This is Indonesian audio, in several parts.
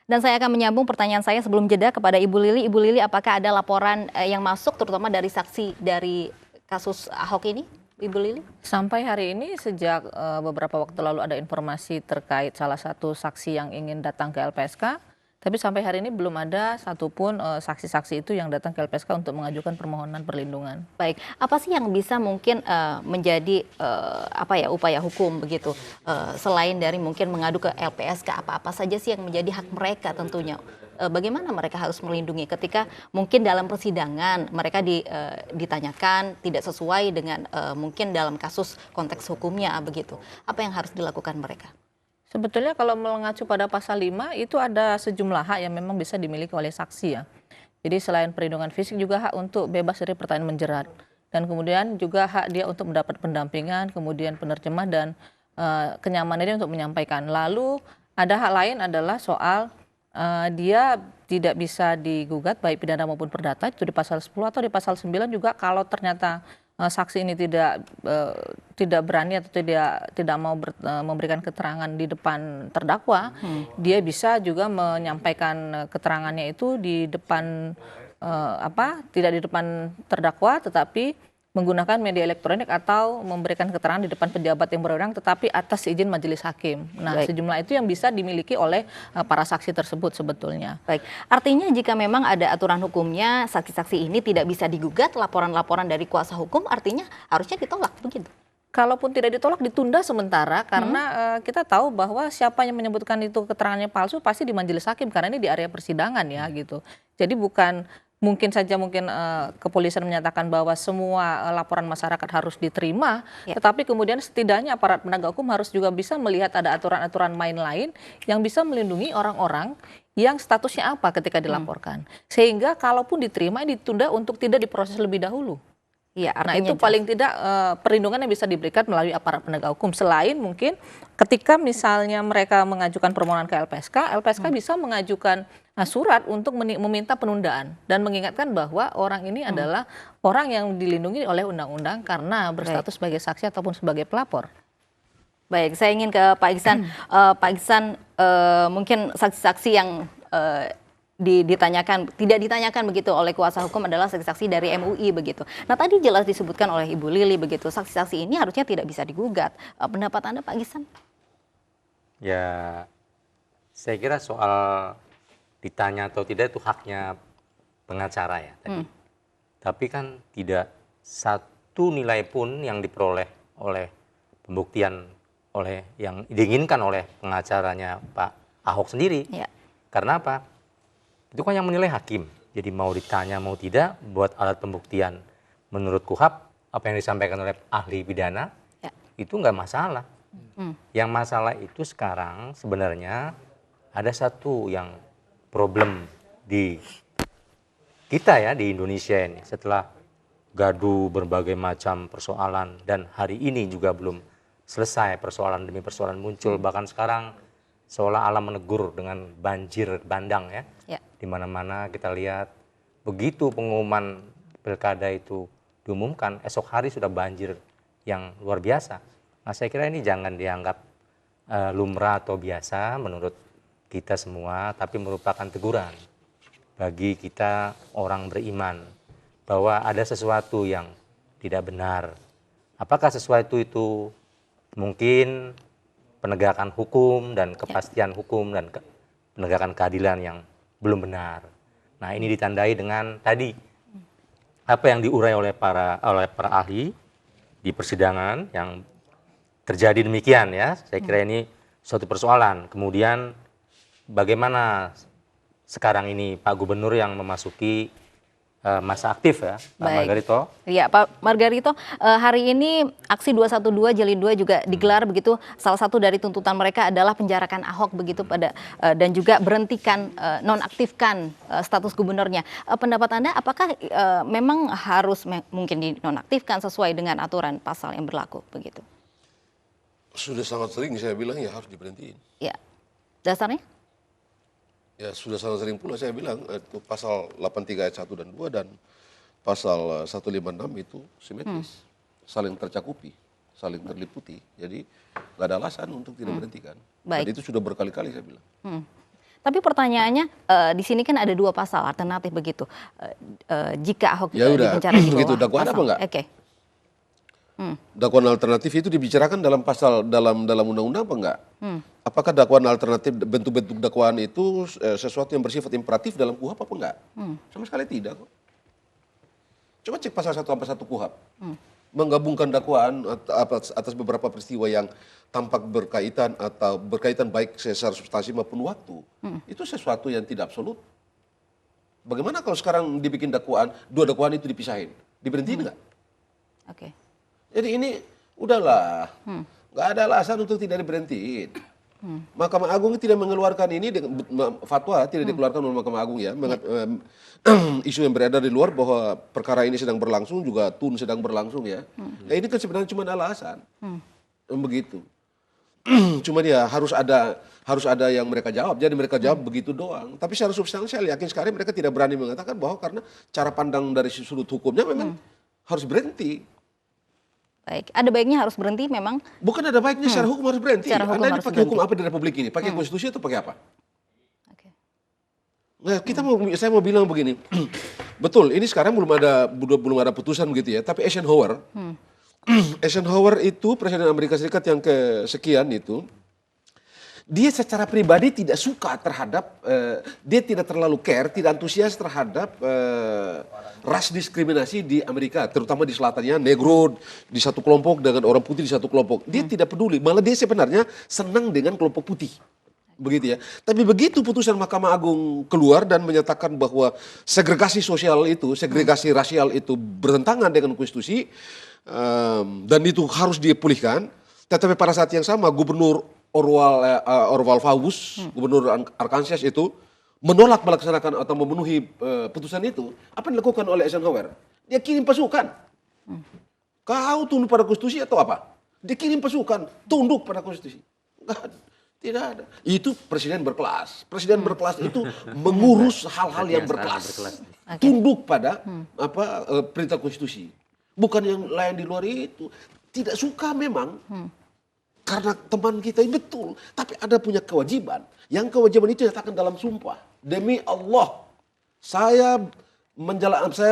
Dan saya akan menyambung pertanyaan saya sebelum jeda kepada Ibu Lili. Ibu Lili, apakah ada laporan yang masuk terutama dari saksi dari kasus Ahok ini, Ibu Lili? Sampai hari ini sejak beberapa waktu lalu ada informasi terkait salah satu saksi yang ingin datang ke LPSK, tapi sampai hari ini belum ada satupun saksi-saksi itu yang datang ke LPSK untuk mengajukan permohonan perlindungan. Baik, apa sih yang bisa mungkin menjadi upaya hukum begitu selain dari mungkin mengadu ke LPSK, apa-apa saja sih yang menjadi hak mereka tentunya? Bagaimana mereka harus melindungi ketika mungkin dalam persidangan mereka ditanyakan tidak sesuai dengan mungkin dalam kasus konteks hukumnya begitu. Apa yang harus dilakukan mereka? Sebetulnya kalau mengacu pada pasal 5 itu ada sejumlah hak yang memang bisa dimiliki oleh saksi ya. Jadi selain perlindungan fisik juga hak untuk bebas dari pertanyaan menjerat. Dan kemudian juga hak dia untuk mendapat pendampingan, kemudian penerjemah dan kenyamanan dia untuk menyampaikan. Lalu ada hak lain adalah soal dia tidak bisa digugat baik pidana maupun perdata, itu di pasal 10 atau di pasal 9 juga kalau ternyata saksi ini tidak berani atau tidak mau memberikan keterangan di depan terdakwa, dia bisa juga menyampaikan keterangannya itu di depan tidak di depan terdakwa tetapi menggunakan media elektronik atau memberikan keterangan di depan pejabat yang berwenang tetapi atas izin majelis hakim. Nah, Baik. sejumlah itu yang bisa dimiliki oleh para saksi tersebut sebetulnya. Baik, artinya jika memang ada aturan hukumnya, saksi-saksi ini tidak bisa digugat, laporan-laporan dari kuasa hukum artinya harusnya ditolak begitu. Kalaupun tidak ditolak, ditunda sementara karena kita tahu bahwa siapa yang menyebutkan itu keterangannya palsu pasti di majelis hakim karena ini di area persidangan ya gitu. Jadi bukan mungkin saja kepolisian menyatakan bahwa semua laporan masyarakat harus diterima, tetapi kemudian setidaknya aparat penegak hukum harus juga bisa melihat ada aturan-aturan main lain yang bisa melindungi orang-orang yang statusnya apa ketika dilaporkan. Sehingga kalaupun diterima ditunda untuk tidak diproses lebih dahulu. Iya, Nah artinya itu paling tidak perlindungan yang bisa diberikan melalui aparat penegak hukum. Selain mungkin ketika misalnya mereka mengajukan permohonan ke LPSK, LPSK bisa mengajukan surat untuk meminta penundaan dan mengingatkan bahwa orang ini adalah orang yang dilindungi oleh undang-undang karena berstatus sebagai saksi ataupun sebagai pelapor. Baik, saya ingin ke Pak Iksan. Pak Iksan, mungkin saksi-saksi yang tidak ditanyakan begitu oleh kuasa hukum adalah saksi-saksi dari MUI begitu. Nah tadi jelas disebutkan oleh Ibu Lili begitu, saksi-saksi ini harusnya tidak bisa digugat. Pendapat Anda Pak Iksan? Ya, saya kira soal ditanya atau tidak itu haknya pengacara ya tadi. Tapi kan tidak satu nilai pun yang diperoleh oleh pembuktian oleh yang diinginkan oleh pengacaranya Pak Ahok sendiri. Ya. Karena apa? Itu kan yang menilai hakim. Jadi mau ditanya mau tidak buat alat pembuktian menurut KUHAP apa yang disampaikan oleh ahli pidana itu nggak masalah. Yang masalah itu sekarang sebenarnya ada satu yang problem di kita ya di Indonesia ini setelah gaduh berbagai macam persoalan dan hari ini juga belum selesai persoalan demi persoalan muncul bahkan sekarang seolah alam menegur dengan banjir bandang ya. Di mana-mana kita lihat begitu pengumuman pilkada itu diumumkan esok hari sudah banjir yang luar biasa. Nah saya kira ini jangan dianggap lumrah atau biasa menurut kita semua tapi merupakan teguran bagi kita orang beriman bahwa ada sesuatu yang tidak benar. Apakah sesuatu itu mungkin penegakan hukum dan kepastian hukum dan penegakan keadilan yang belum benar. Nah ini ditandai dengan tadi apa yang diurai oleh para ahli di persidangan yang terjadi demikian ya. Saya kira ini suatu persoalan. Kemudian bagaimana sekarang ini Pak Gubernur yang memasuki masa aktif ya, Pak Margarito. Iya, Pak Margarito, hari ini aksi 212 Jilid 2 juga digelar begitu. Salah satu dari tuntutan mereka adalah penjarakan Ahok begitu dan juga berhentikan nonaktifkan status gubernurnya. Pendapat Anda apakah memang harus mungkin dinonaktifkan sesuai dengan aturan pasal yang berlaku begitu? Sudah sangat sering saya bilang ya harus diberhentiin. Ya. Dasarnya? Ya sudah sangat sering pula saya bilang itu pasal 83 ayat 1 dan 2 dan pasal 156 itu simetris, saling tercakupi, saling terliputi. Jadi nggak ada alasan untuk tidak berhentikan. Dan itu sudah berkali-kali saya bilang. Tapi pertanyaannya di sini kan ada 2 pasal alternatif begitu. Jika Ahok Ya udah, dipenjara di begitu. bawah Dakwaan apa pasal. enggak? Oke. Dakwaan alternatif itu dibicarakan dalam pasal dalam undang-undang apa enggak? Apakah dakwaan alternatif bentuk-bentuk dakwaan itu sesuatu yang bersifat imperatif dalam KUHP apa enggak? Sama sekali tidak kok. Coba cek pasal 141 KUHP. Menggabungkan dakwaan atas beberapa peristiwa yang tampak berkaitan atau berkaitan baik secara substansi maupun waktu. Itu sesuatu yang tidak absolut. Bagaimana kalau sekarang dibikin dakwaan, 2 dakwaan itu dipisahin? Diberhentiin enggak? Oke. Jadi ini udahlah, nggak ada alasan untuk tidak diberhentiin. Mahkamah Agung tidak mengeluarkan ini fatwa tidak dikeluarkan oleh Mahkamah Agung ya. Isu yang beredar di luar bahwa perkara ini sedang berlangsung juga tun sedang berlangsung ya. Nah, ini kan sebenarnya cuma alasan, begitu. Cuma dia harus ada yang mereka jawab. Jadi mereka jawab begitu doang. Tapi secara substansial yakin sekali mereka tidak berani mengatakan bahwa karena cara pandang dari sudut hukumnya memang harus berhenti. Baik, ada baiknya harus berhenti memang. Bukan ada baiknya secara hukum harus berhenti. Secara hukum Anda ini harus pakai hukum berhenti. apa di Republik ini? Pakai konstitusi atau pakai apa? Oke. Nah, saya mau bilang begini. Betul, ini sekarang belum ada putusan begitu ya. Tapi Eisenhower, Eisenhower itu presiden Amerika Serikat yang kesekian itu, dia secara pribadi tidak suka terhadap, dia tidak terlalu care, tidak antusias terhadap ras diskriminasi di Amerika, terutama di selatannya, negro di satu kelompok dengan orang putih di satu kelompok. Dia tidak peduli, malah dia sebenarnya senang dengan kelompok putih. Begitu ya. Tapi begitu putusan Mahkamah Agung keluar dan menyatakan bahwa segregasi sosial itu, segregasi rasial itu bertentangan dengan konstitusi, dan itu harus dipulihkan, tetapi pada saat yang sama Gubernur Orval Faubus, Gubernur Arkansas itu menolak melaksanakan atau memenuhi putusan itu. Apa yang dilakukan oleh Eisenhower? Dia kirim pasukan. Kau tunduk pada konstitusi atau apa? Dia kirim pasukan, tunduk pada konstitusi. Tidak ada. Itu presiden berkelas. Presiden berkelas itu mengurus hal-hal yang berkelas. Tunduk pada perintah konstitusi. Bukan yang lain di luar itu. Tidak suka memang. Karena teman kita ini betul, tapi ada punya kewajiban. Yang kewajiban itu dinyatakan dalam sumpah. Demi Allah, saya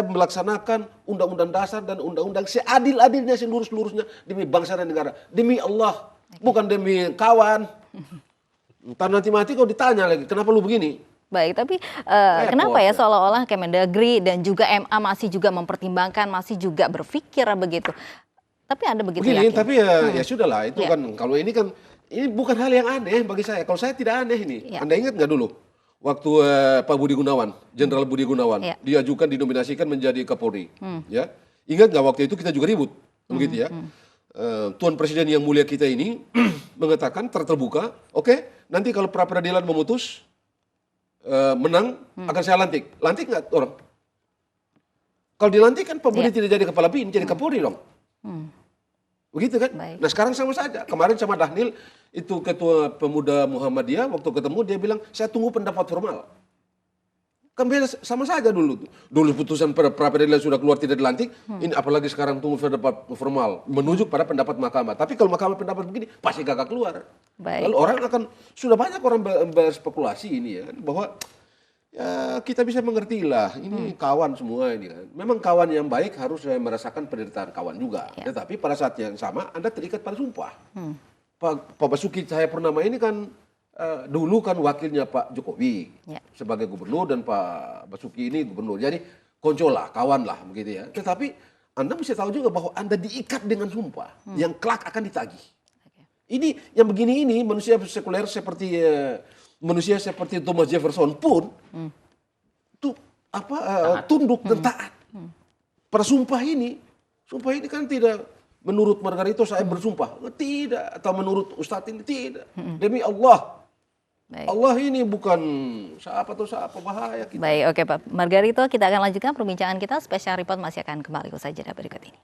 melaksanakan undang-undang dasar dan undang-undang seadil-adilnya, seluruh-seluruhnya demi bangsa dan negara. Demi Allah, bukan demi kawan. Ntar nanti mati kau ditanya lagi, kenapa lu begini? Baik, tapi kenapa ya seolah-olah Kemendagri dan juga MA masih juga mempertimbangkan, masih juga berpikir begitu. Tapi Anda begitu begini, yakin? tapi ya sudahlah, itu kan kalau ini kan ini bukan hal yang aneh bagi saya. Kalau saya tidak aneh ini. Anda ingat nggak dulu waktu Pak Budi Gunawan, Jenderal Budi Gunawan, diajukan dinominasikan menjadi Kapolri, ya ingat nggak waktu itu kita juga ribut, begitu ya. Tuan Presiden yang mulia kita ini mengatakan terbuka, oke, nanti kalau pra peradilan memutus menang akan saya lantik nggak orang? Kalau dilantik kan Pak Budi tidak jadi kepala BIN, jadi Kapolri dong. Begitu kan? Baik. Nah sekarang sama saja. Kemarin sama Dhanil, itu ketua pemuda Muhammadiyah, waktu ketemu dia bilang, saya tunggu pendapat formal. Kan beda sama saja dulu. Dulu putusan pra peradilan sudah keluar tidak dilantik, ini apalagi sekarang tunggu pendapat formal. Menunjuk pada pendapat mahkamah. Tapi kalau mahkamah pendapat begini, pasti gagal keluar. Baik. Lalu orang sudah banyak orang berspekulasi ini ya, bahwa ya kita bisa mengerti lah, ini kawan semua ini kan. Memang kawan yang baik harus merasakan penderitaan kawan juga. Tetapi pada saat yang sama Anda terikat pada sumpah. Pak Basuki Cahayapurnama ini kan dulu kan wakilnya Pak Jokowi sebagai gubernur dan Pak Basuki ini gubernur. Jadi konco lah, kawan lah begitu ya. Tetapi Anda mesti tahu juga bahwa Anda diikat dengan sumpah yang kelak akan ditagih. Ini yang begini ini manusia sekuler seperti manusia seperti Thomas Jefferson pun tunduk dan taat pada sumpah ini. Sumpah ini kan tidak menurut Margarito saya bersumpah, tidak, atau menurut Ustadz ini tidak. Demi Allah. Baik. Allah ini bukan siapa atau siapa, bahaya kita. Baik, oke Pak Margarito, kita akan lanjutkan perbincangan kita. Special Report masih akan kembali usai jeda berikut ini.